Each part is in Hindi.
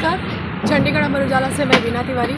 नमस्कार। चंडीगढ़ अमर उजाला से मैं वीना तिवारी।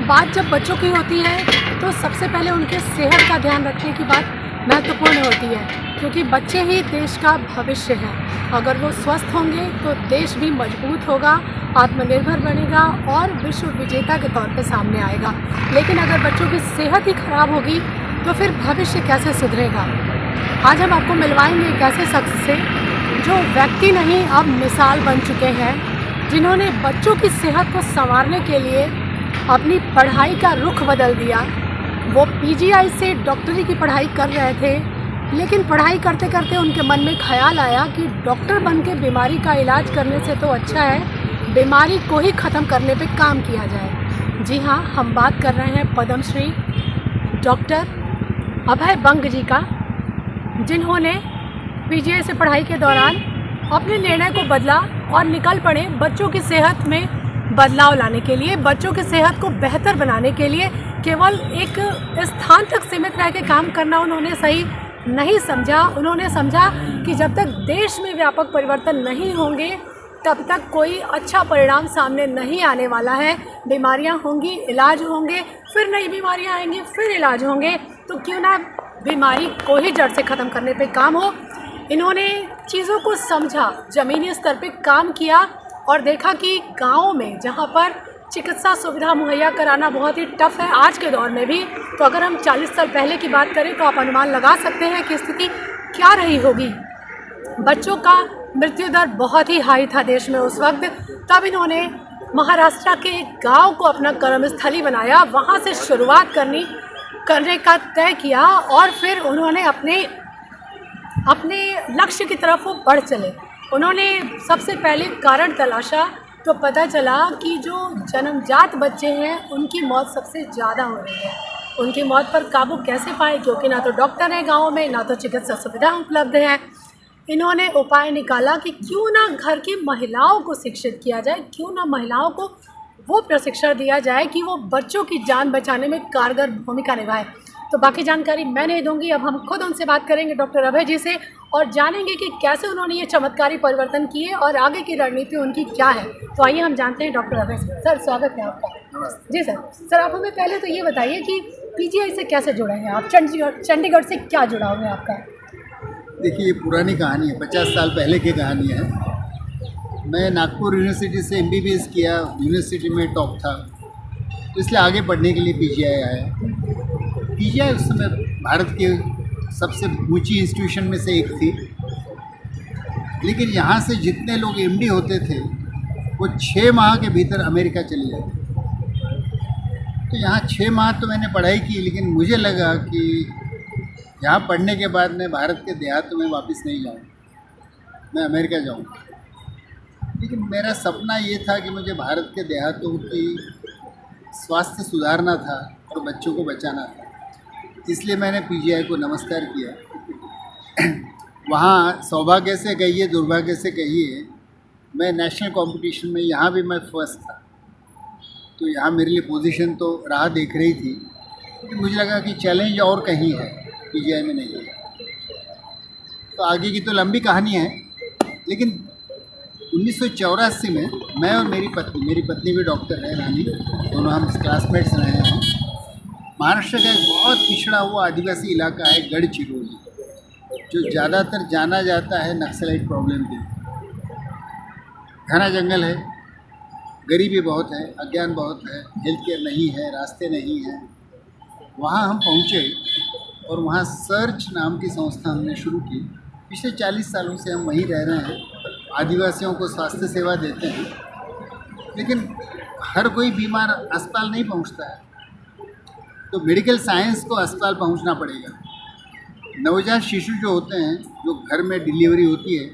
बात जब बच्चों की होती है तो सबसे पहले उनके सेहत का ध्यान रखने की बात महत्वपूर्ण होती है, क्योंकि बच्चे ही देश का भविष्य हैं। अगर वो स्वस्थ होंगे तो देश भी मजबूत होगा, आत्मनिर्भर बनेगा और विश्व विजेता के तौर पे सामने आएगा। लेकिन अगर बच्चों की सेहत ही खराब होगी तो फिर भविष्य कैसे सुधरेगा। आज हम आपको मिलवाएंगे एक ऐसे शख्स से जो व्यक्ति नहीं अब मिसाल बन चुके हैं, जिन्होंने बच्चों की सेहत को संवारने के लिए अपनी पढ़ाई का रुख बदल दिया। वो पीजीआई से डॉक्टरी की पढ़ाई कर रहे थे, लेकिन पढ़ाई करते करते उनके मन में ख्याल आया कि डॉक्टर बन के बीमारी का इलाज करने से तो अच्छा है बीमारी को ही ख़त्म करने पे काम किया जाए। जी हाँ, हम बात कर रहे हैं पद्मश्री डॉक्टर अभय बंग जी का, जिन्होंने पीजीआई से पढ़ाई के दौरान अपने निर्णय को बदला और निकल पड़े बच्चों की सेहत में बदलाव लाने के लिए, बच्चों की सेहत को बेहतर बनाने के लिए। केवल एक स्थान तक सीमित रह के काम करना उन्होंने सही नहीं समझा। उन्होंने समझा कि जब तक देश में व्यापक परिवर्तन नहीं होंगे तब तक कोई अच्छा परिणाम सामने नहीं आने वाला है। बीमारियां होंगी, इलाज होंगे, फिर नई बीमारियां आएंगी, फिर इलाज होंगे, तो क्यों ना बीमारी को ही जड़ से ख़त्म करने पे काम हो। इन्होंने चीज़ों को समझा, ज़मीनी स्तर पे काम किया और देखा कि गाँव में जहाँ पर चिकित्सा सुविधा मुहैया कराना बहुत ही टफ़ है आज के दौर में भी, तो अगर हम 40 साल पहले की बात करें तो आप अनुमान लगा सकते हैं कि स्थिति क्या रही होगी। बच्चों का मृत्यु दर बहुत ही हाई था देश में उस वक्त। तब इन्होंने महाराष्ट्र के एक गाँव को अपना कर्मस्थली बनाया, वहाँ से शुरुआत करने का तय किया और फिर उन्होंने अपने लक्ष्य की तरफ वो बढ़ चले। उन्होंने सबसे पहले कारण तलाशा तो पता चला कि जो जन्मजात बच्चे हैं उनकी मौत सबसे ज़्यादा हो रही है। उनकी मौत पर काबू कैसे पाए, क्योंकि ना तो डॉक्टर है गाँव में, ना तो चिकित्सा सुविधा उपलब्ध है। इन्होंने उपाय निकाला कि क्यों ना घर की महिलाओं को शिक्षित किया जाए, क्यों ना महिलाओं को वो प्रशिक्षण दिया जाए कि वो बच्चों की जान बचाने में कारगर भूमिका निभाए। तो बाकी जानकारी मैं नहीं दूंगी, अब हम खुद उनसे बात करेंगे डॉक्टर अभय जी से और जानेंगे कि कैसे उन्होंने ये चमत्कारी परिवर्तन किए और आगे की रणनीति उनकी क्या है। तो आइए हम जानते हैं डॉक्टर अभय से। सर, स्वागत है आपका। जी सर, आप हमें पहले तो ये बताइए कि पीजीआई से कैसे जुड़े हैं आप, चंडीगढ़ से क्या जुड़ाव है आपका? देखिए, ये पुरानी कहानी है, 50 साल पहले की कहानी है। मैं नागपुर यूनिवर्सिटी से एमबीबीएस किया, यूनिवर्सिटी में टॉप था, तो इसलिए आगे पढ़ने के लिए पीजीआई आया। पीजीआई उस समय भारत के सबसे ऊंची इंस्टीट्यूशन में से एक थी, लेकिन यहाँ से जितने लोग एमडी होते थे वो 6 माह के भीतर अमेरिका चले जाते। तो यहाँ 6 माह तो मैंने पढ़ाई की, लेकिन मुझे लगा कि यहाँ पढ़ने के बाद मैं भारत के देहातों में वापस नहीं जाऊँ, मैं अमेरिका जाऊँ। लेकिन मेरा सपना ये था कि मुझे भारत के देहातों की स्वास्थ्य सुधारना था और बच्चों को बचाना था, इसलिए मैंने पीजीआई को नमस्कार किया। वहाँ सौभाग्य से कहिए, दुर्भाग्य से कहिए, मैं नेशनल कंपटीशन में यहाँ भी मैं फर्स्ट था, तो यहाँ मेरे लिए पोजीशन तो राह देख रही थी, लेकिन मुझे लगा कि चैलेंज और कहीं है, पीजीआई में नहीं है। तो आगे की तो लंबी कहानी है, लेकिन 1984 में मैं और मेरी पत्नी भी डॉक्टर है, रानी, दोनों हम क्लासमेट्स रहे हैं। महाराष्ट्र का एक बहुत पिछड़ा हुआ आदिवासी इलाका है गढ़चिरौली, जो ज़्यादातर जाना जाता है नक्सलाइट प्रॉब्लम के लिए। घना जंगल है, गरीबी बहुत है, अज्ञान बहुत है, हेल्थ केयर नहीं है, रास्ते नहीं हैं। वहाँ हम पहुँचे और वहाँ सर्च नाम की संस्था हमने शुरू की। पिछले 40 सालों से हम वहीं रह रहे हैं, आदिवासियों को स्वास्थ्य सेवा देते हैं, लेकिन हर कोई बीमार अस्पताल नहीं पहुँचता है, तो मेडिकल साइंस को अस्पताल पहुंचना पड़ेगा। नवजात शिशु जो होते हैं, जो घर में डिलीवरी होती है,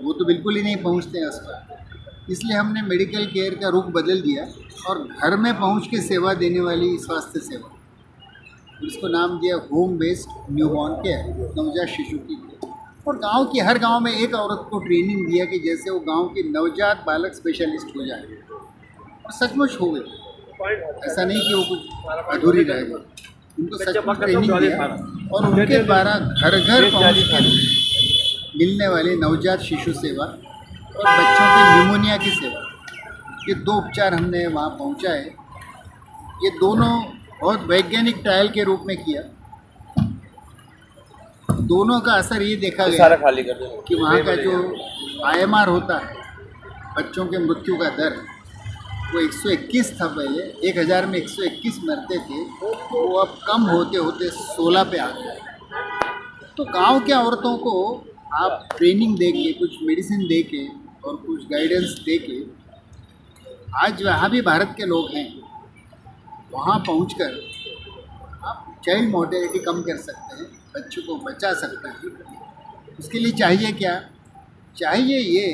वो तो बिल्कुल ही नहीं पहुंचते हैं अस्पताल। इसलिए हमने मेडिकल केयर का रुख बदल दिया और घर में पहुंच के सेवा देने वाली स्वास्थ्य सेवा, इसको नाम दिया होम बेस्ड न्यूबॉर्न केयर, नवजात शिशु की। और गांव की हर गांव में एक औरत को ट्रेनिंग दिया कि जैसे वो गांव की नवजात बालक स्पेशलिस्ट हो जाए, और सचमुच हो गए। ऐसा नहीं कि वो कुछ अधूरी रह गई, उनको सचमुच ट्रेनिंग दिया और उनके द्वारा घर घर पहुँच कर मिलने वाली नवजात शिशु सेवा और बच्चों की निमोनिया की सेवा, ये 2 उपचार हमने वहाँ पहुँचाए। ये दोनों बहुत वैज्ञानिक ट्रायल के रूप में किया। दोनों का असर ये देखा गया खाली कर दो कि वहाँ का जो IMR होता है, बच्चों के मृत्यु का दर, वो 121 था पहले, 1000 में 121 मरते थे, वो अब कम होते होते 16 पे आ गया। तो गांव के औरतों को आप ट्रेनिंग दे के, कुछ मेडिसिन दे के और कुछ गाइडेंस दे के, आज जहाँ भी भारत के लोग हैं वहाँ पहुँचकर आप चाइल्ड मोर्टेलिटी कम कर सकते हैं, बच्चों को बचा सकते हैं। उसके लिए चाहिए क्या? चाहिए ये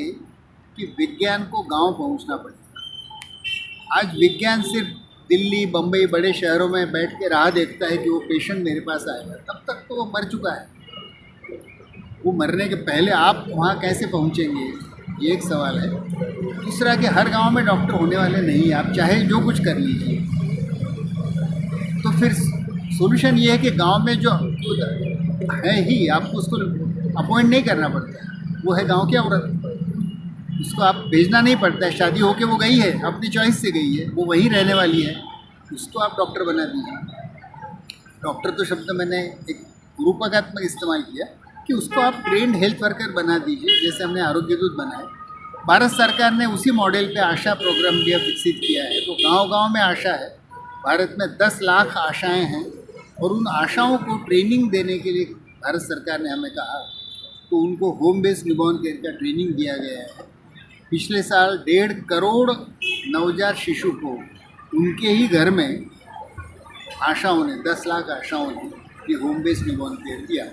कि विज्ञान को गांव पहुंचना पड़ेगा। आज विज्ञान सिर्फ दिल्ली, बम्बई, बड़े शहरों में बैठ के राह देखता है कि वो पेशेंट मेरे पास आएगा, तब तक तो वो मर चुका है। वो मरने के पहले आप वहाँ कैसे पहुँचेंगे, ये एक सवाल है। दूसरा कि हर गांव में डॉक्टर होने वाले नहीं, आप चाहे जो कुछ कर लीजिए। तो फिर सॉल्यूशन ये है कि गांव में जो है ही, आपको उसको अपॉइंट नहीं करना पड़ता है, वो है गांव की औरत। उसको आप भेजना नहीं पड़ता है, शादी होके वो गई है, अपनी चॉइस से गई है, वो वहीं रहने वाली है, उसको आप डॉक्टर बना दीजिए। डॉक्टर तो शब्द मैंने एक रूपकात्मक इस्तेमाल किया कि उसको आप ट्रेंड हेल्थ वर्कर बना दीजिए, जैसे हमने आरोग्य दूत बनाए। भारत सरकार ने उसी मॉडल पे आशा प्रोग्राम भी अब विकसित किया है। तो गांव-गांव में आशा है। भारत में 10 लाख आशाएं हैं और उन आशाओं को ट्रेनिंग देने के लिए भारत सरकार ने हमें कहा, तो उनको होम बेस्ड न्यूबॉर्न केयर का ट्रेनिंग दिया गया है। पिछले साल 1.5 करोड़ नवजात शिशु को उनके ही घर में आशाओं ने, 10 लाख आशाओं ने ये होम बेस्ड न्यूबॉर्न केयर दिया।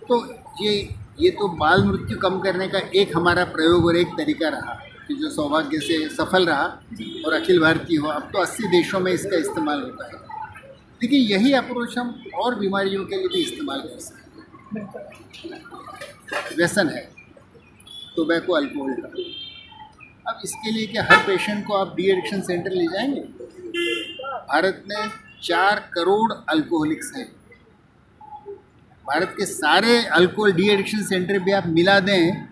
तो ये तो बाल मृत्यु कम करने का एक हमारा प्रयोग और एक तरीका रहा कि जो सौभाग्य से सफल रहा और अखिल भारतीय हो। अब तो 80 देशों में इसका इस्तेमाल होता है। लेकिन यही अप्रोच हम और बीमारियों के लिए भी इस्तेमाल कर सकते हैं। व्यसन है टोबैको, अल्कोहल का। अब इसके लिए क्या हर पेशेंट को आप डी एडिक्शन सेंटर ले जाएंगे? भारत में 4 करोड़ अल्कोहलिक्स हैं। भारत के सारे अल्कोहल डी एडिक्शन सेंटर भी आप मिला दें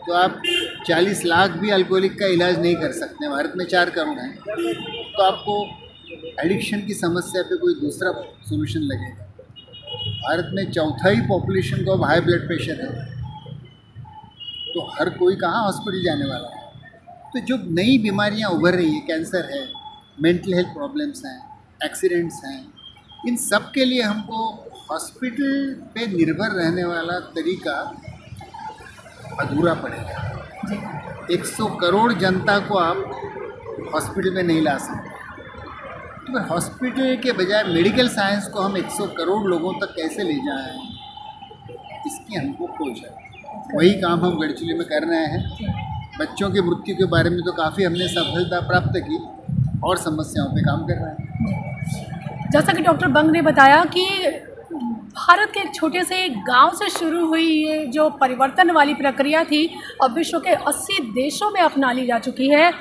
तो आप 40 लाख भी अल्कोहलिक का इलाज नहीं कर सकते। भारत में 4 करोड़ हैं, तो आपको एडिक्शन की समस्या पे कोई दूसरा सोल्यूशन लगेगा। भारत में 1/4 पॉपुलेशन को अब हाई ब्लड प्रेशर है, तो हर कोई कहाँ हॉस्पिटल जाने वाला है। तो जो नई बीमारियाँ उभर रही हैं, कैंसर है, मेंटल हेल्थ प्रॉब्लम्स हैं, एक्सीडेंट्स हैं, इन सब के लिए हमको हॉस्पिटल पे निर्भर रहने वाला तरीका अधूरा पड़ेगा। 100 करोड़ जनता को आप हॉस्पिटल में नहीं ला सकते। तो हॉस्पिटल के बजाय मेडिकल साइंस को हम 100 करोड़ लोगों तक कैसे ले जाएं, इसकी हमको खोज है। वही काम हम गढ़चिली में कर रहे हैं। बच्चों की मृत्यु के बारे में तो काफ़ी हमने सफलता प्राप्त की और समस्याओं पे काम कर रहे हैं। जैसा कि डॉक्टर बंग ने बताया कि भारत के एक छोटे से गांव से शुरू हुई ये जो परिवर्तन वाली प्रक्रिया थी, अब विश्व के 80 देशों में अपना ली जा चुकी है।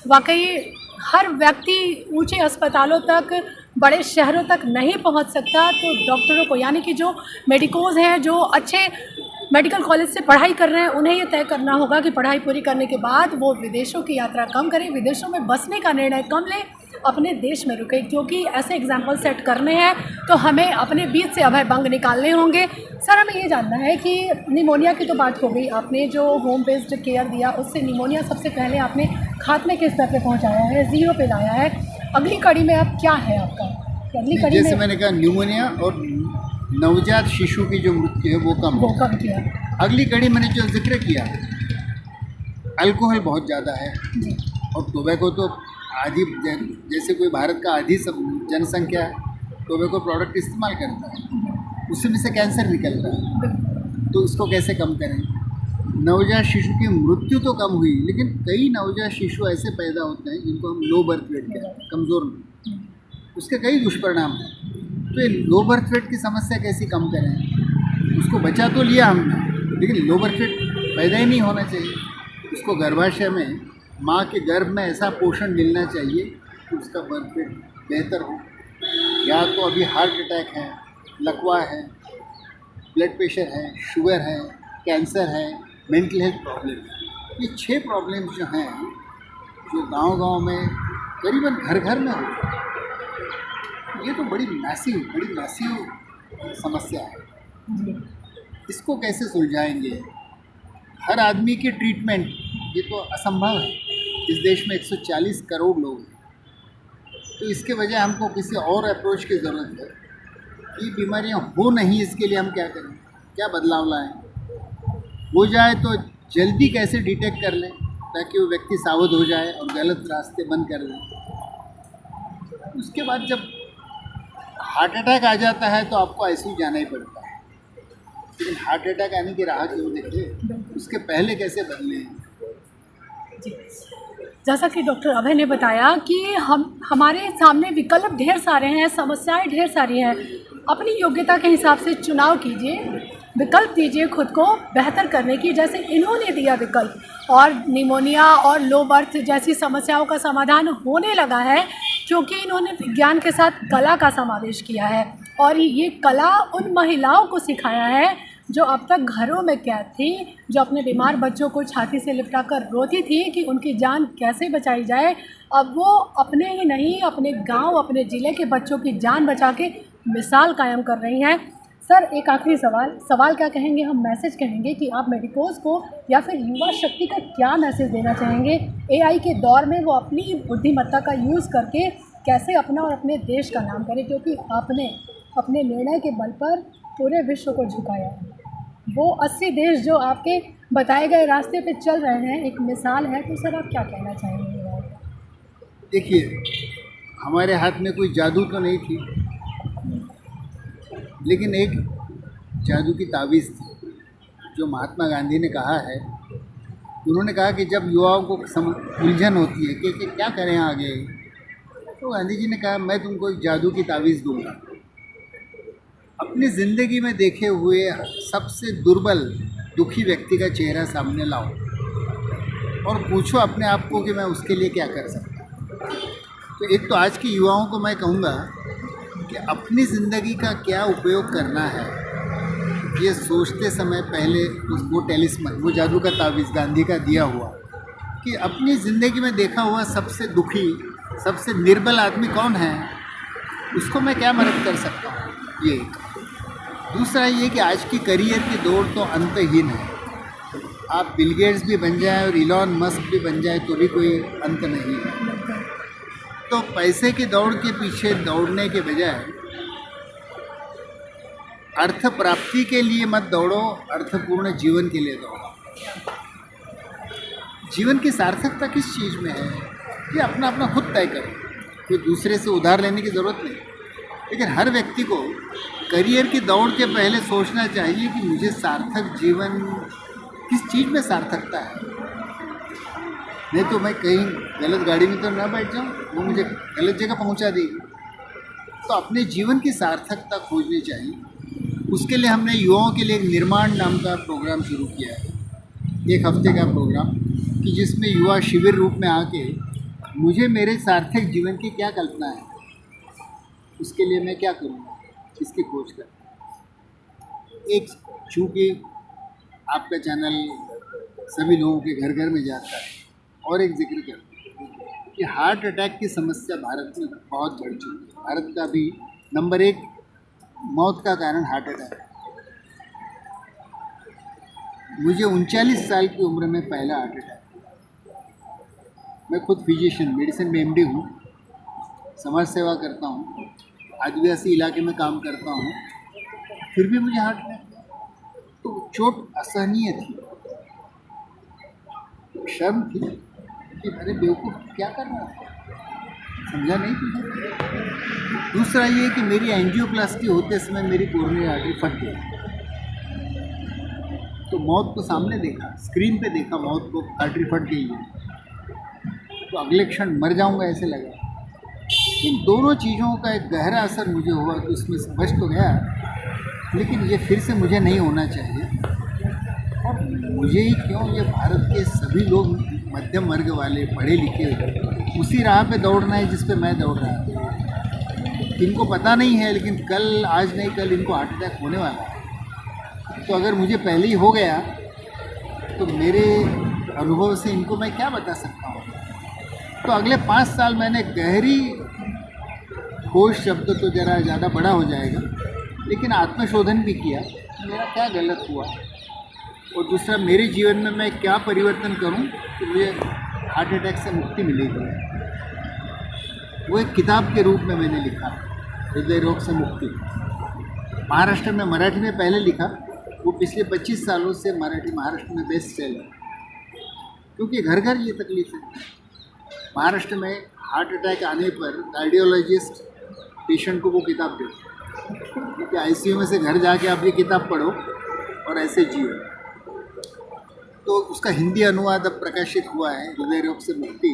वाकई हर व्यक्ति ऊंचे अस्पतालों तक, बड़े शहरों तक नहीं पहुंच सकता, तो डॉक्टरों को, यानी कि जो मेडिकोज हैं, जो अच्छे मेडिकल कॉलेज से पढ़ाई कर रहे हैं, उन्हें ये तय करना होगा कि पढ़ाई पूरी करने के बाद वो विदेशों की यात्रा कम करें, विदेशों में बसने का निर्णय कम लें, अपने देश में रुके, क्योंकि ऐसे एग्जाम्पल सेट करने हैं तो हमें अपने बीच से अभय बंग निकालने होंगे। सर, हमें ये जानना है कि निमोनिया की तो बात हो गई, आपने जो होम बेस्ड केयर दिया उससे निमोनिया सबसे पहले आपने खात्मे के स्तर पे पहुंचाया है, 0 पे लाया है। अगली कड़ी में अब क्या है आपका? अगली कड़ी जैसे मैंने कहा, न्यूमोनिया और नवजात शिशु की जो मृत्यु है वो कम किया। अगली कड़ी मैंने जो जिक्र किया, अल्कोहल बहुत ज़्यादा है और टोबैको तो आधी, जैसे कोई भारत का आधी सब जनसंख्या टोबैको प्रोडक्ट इस्तेमाल करता है, उसमें से कैंसर निकलता है। तो इसको कैसे कम करें? नवजात शिशु की मृत्यु तो कम हुई, लेकिन कई नवजात शिशु ऐसे पैदा होते हैं जिनको हम लो बर्थ वेट कहते हैं, कमज़ोर, उसके कई दुष्परिणाम हैं। तो ये लो बर्थ वेट की समस्या कैसे कम करें? उसको बचा तो लिया हमने, लेकिन लो बर्थ वेट पैदा ही नहीं होना चाहिए। उसको गर्भाशय में, माँ के गर्भ में ऐसा पोषण मिलना चाहिए कि उसका बर्थ वेट बेहतर हो। या तो अभी हार्ट अटैक है, लकवा है, ब्लड प्रेशर है, शुगर है, कैंसर है, मेंटल हेल्थ प्रॉब्लम है। ये 6 प्रॉब्लम्स जो हैं, जो गांव-गांव में करीबन घर-घर में होता है। ये तो बड़ी मैसिव समस्या है। इसको कैसे सुलझाएंगे? हर आदमी के ट्रीटमेंट, ये तो असंभव है। इस देश में 140 करोड़ लोग हैं, तो इसके बजाय हमको किसी और अप्रोच की ज़रूरत है कि बीमारियां हो नहीं, इसके लिए हम क्या करें, क्या बदलाव लाएं? हो जाए तो जल्दी कैसे डिटेक्ट कर लें ताकि वो व्यक्ति सावध हो जाए और गलत रास्ते बंद कर दें। उसके बाद जब हार्ट अटैक आ जाता है तो आपको आईसीयू जाना ही पड़ता है, लेकिन हार्ट अटैक आने की राह क्यों देखें? उसके पहले कैसे बदलें? जी, जैसा कि डॉक्टर अभय ने बताया कि हमारे सामने विकल्प ढेर सारे हैं, समस्याएं ढेर सारी हैं। अपनी योग्यता के हिसाब से चुनाव कीजिए, विकल्प दीजिए खुद को बेहतर करने की, जैसे इन्होंने दिया विकल्प, और निमोनिया और लो बर्थ जैसी समस्याओं का समाधान होने लगा है क्योंकि इन्होंने विज्ञान के साथ कला का समावेश किया है। और ये कला उन महिलाओं को सिखाया है जो अब तक घरों में कैद थी, जो अपने बीमार बच्चों को छाती से लिपटा कर रोती थी कि उनकी जान कैसे बचाई जाए। अब वो अपने ही नहीं, अपने गांव, अपने ज़िले के बच्चों की जान बचा के मिसाल कायम कर रही हैं। सर, एक आखिरी सवाल क्या कहेंगे, हम मैसेज कहेंगे कि आप मेडिकोज को या फिर युवा शक्ति को क्या मैसेज देना चाहेंगे? एआई के दौर में वो अपनी बुद्धिमत्ता का यूज़ करके कैसे अपना और अपने देश का नाम करें, क्योंकि आपने अपने निर्णय के बल पर पूरे विश्व को झुकाया है। वो 80 देश जो आपके बताए गए रास्ते पे चल रहे हैं, एक मिसाल है। तो सर, आप क्या कहना चाहेंगे? देखिए, हमारे हाथ में कोई जादू तो नहीं थी, लेकिन एक जादू की तावीज़ थी जो महात्मा गांधी ने कहा है। उन्होंने कहा कि जब युवाओं को उलझन होती है कि क्या करें आगे, तो गांधी जी ने कहा मैं तुमको एक जादू की तावीज़ दूंगा। अपनी ज़िंदगी में देखे हुए सबसे दुर्बल, दुखी व्यक्ति का चेहरा सामने लाओ और पूछो अपने आप को कि मैं उसके लिए क्या कर सकता हूँ। तो एक तो आज के युवाओं को मैं कहूँगा कि अपनी ज़िंदगी का क्या उपयोग करना है, ये सोचते समय पहले वो टेलिस्मन, वो जादू का तावीज़ गांधी का दिया हुआ, कि अपनी ज़िंदगी में देखा हुआ सबसे दुखी, सबसे निर्बल आदमी कौन है, उसको मैं क्या मदद कर सकता हूँ, ये एक। दूसरा ये कि आज की करियर की दौड़ तो अंतहीन है। आप बिल गेट्स भी बन जाए और इलॉन मस्क भी बन जाए तो भी कोई अंत नहीं है। तो पैसे की दौड़ के पीछे दौड़ने के बजाय अर्थ प्राप्ति के लिए मत दौड़ो, अर्थपूर्ण जीवन के लिए दौड़ो। जीवन की सार्थकता किस चीज़ में है, ये अपना अपना खुद तय करो। कोई दूसरे से उधार लेने की ज़रूरत नहीं, लेकिन हर व्यक्ति को करियर की दौड़ के पहले सोचना चाहिए कि मुझे सार्थक जीवन किस चीज़ में सार्थकता है। नहीं तो मैं कहीं गलत गाड़ी में तो ना बैठ जाऊँ, वो मुझे गलत जगह पहुँचा देगी। तो अपने जीवन की सार्थकता खोजनी चाहिए। उसके लिए हमने युवाओं के लिए एक निर्माण नाम का प्रोग्राम शुरू किया है, 1 हफ्ते का प्रोग्राम, कि जिसमें युवा शिविर रूप में आके मुझे मेरे सार्थक जीवन की क्या कल्पना है, उसके लिए मैं क्या करूँगा, इसकी खोज कर। एक, चूँकि आपका चैनल सभी लोगों के घर घर में जाता है, और एक जिक्र कर कि हार्ट अटैक की समस्या भारत में बहुत बढ़ चुकी है। भारत का भी नंबर 1 मौत का कारण हार्ट अटैक है। मुझे 39 साल की उम्र में पहला हार्ट अटैक। मैं खुद फिजिशियन, मेडिसिन में एमडी हूँ, समाज सेवा करता हूँ, आदिवासी इलाके में काम करता हूँ, फिर भी मुझे हार्ट अटैक। तो चोट असहनीय थी, शर्म थी कि अरे बेवकूफ़ क्या कर रहा है, समझा नहीं तुझे। दूसरा ये कि मेरी एंजियोप्लास्टी होते समय मेरी कोरोनरी आर्टरी फट गई। तो मौत को सामने देखा, स्क्रीन पे देखा मौत को, आर्टरी फट गई है, तो अगले क्षण मर जाऊंगा ऐसे लगा। इन दोनों चीज़ों का एक गहरा असर मुझे हुआ कि उसमें से बच तो गया, लेकिन ये फिर से मुझे नहीं होना चाहिए। और मुझे ही क्यों, ये भारत के सभी लोग मध्यम वर्ग वाले, पढ़े लिखे, उसी राह पे दौड़ना है जिस पे मैं दौड़ रहा हूँ। इनको पता नहीं है, लेकिन कल, आज नहीं कल, इनको हार्ट अटैक होने वाला है। तो अगर मुझे पहले ही हो गया तो मेरे अनुभव से इनको मैं क्या बता सकता हूँ। तो अगले 5 साल मैंने गहरी खोज, शब्द तो ज़रा ज़्यादा बड़ा हो जाएगा, लेकिन आत्मशोधन भी किया कि मेरा क्या गलत हुआ और दूसरा मेरे जीवन में मैं क्या परिवर्तन करूं कि मुझे हार्ट अटैक से मुक्ति मिलेगी। वो एक किताब के रूप में मैंने लिखा, हृदय रोग से मुक्ति। महाराष्ट्र में मराठी में पहले लिखा, वो पिछले 25 सालों से मराठी महाराष्ट्र में बेस्ट सेलर, क्योंकि घर घर ये तकलीफ है। महाराष्ट्र में हार्ट अटैक आने पर कार्डियोलॉजिस्ट पेशेंट को वो किताब देते हैं कि आईसीयू में से घर जाके आप ये किताब पढ़ो और ऐसे जियो। तो उसका हिंदी अनुवाद अब प्रकाशित हुआ है, हृदय रोग से मुक्ति।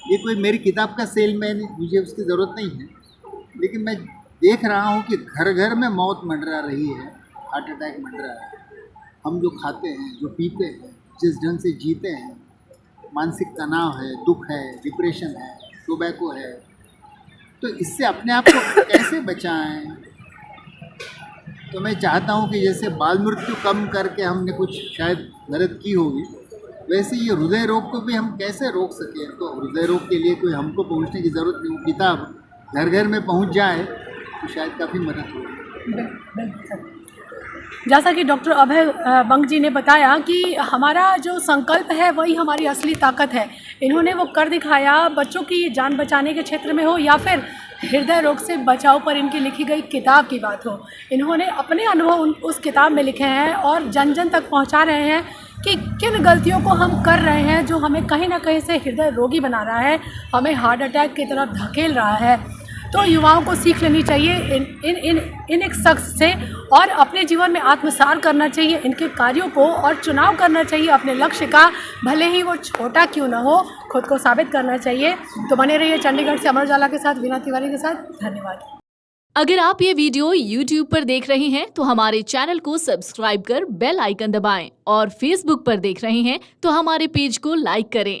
ये कोई मेरी किताब का सेलमैन, मुझे उसकी ज़रूरत नहीं है, लेकिन मैं देख रहा हूँ कि घर घर में मौत मंडरा रही है, हार्ट अटैक मंडरा है। हम जो खाते हैं, जो पीते हैं, जिस ढंग से जीते हैं, मानसिक तनाव है, दुख है, डिप्रेशन है, टोबैको है, तो इससे अपने आप को कैसे बचाएं। तो मैं चाहता हूं कि जैसे बाल मृत्यु कम करके हमने कुछ शायद मदद की होगी, वैसे ये हृदय रोग को भी हम कैसे रोक सकें। तो हृदय रोग के लिए कोई हमको पहुंचने की ज़रूरत नहीं, वो किताब घर घर में पहुंच जाए तो शायद काफ़ी मदद होगी। जैसा कि डॉक्टर अभय बंग जी ने बताया कि हमारा जो संकल्प है वही हमारी असली ताकत है। इन्होंने वो कर दिखाया, बच्चों की जान बचाने के क्षेत्र में हो या फिर हृदय रोग से बचाव पर इनकी लिखी गई किताब की बात हो। इन्होंने अपने अनुभव उस किताब में लिखे हैं और जन जन तक पहुंचा रहे हैं कि किन गलतियों को हम कर रहे हैं जो हमें कहीं ना कहीं से हृदय रोगी बना रहा है, हमें हार्ट अटैक की तरफ धकेल रहा है। तो युवाओं को सीख लेनी चाहिए इन एक शख्स से और अपने जीवन में आत्मसात करना चाहिए इनके कार्यों को और चुनाव करना चाहिए अपने लक्ष्य का, भले ही वो छोटा क्यों ना हो, खुद को साबित करना चाहिए। तो बने रहिए चंडीगढ़ से अमर उजाला के साथ, वीना तिवारी के साथ। धन्यवाद। अगर आप ये वीडियो YouTube पर देख रहे हैं तो हमारे चैनल को सब्सक्राइब कर बेल आइकन दबाएं और Facebook पर देख रहे हैं तो हमारे पेज को लाइक करें।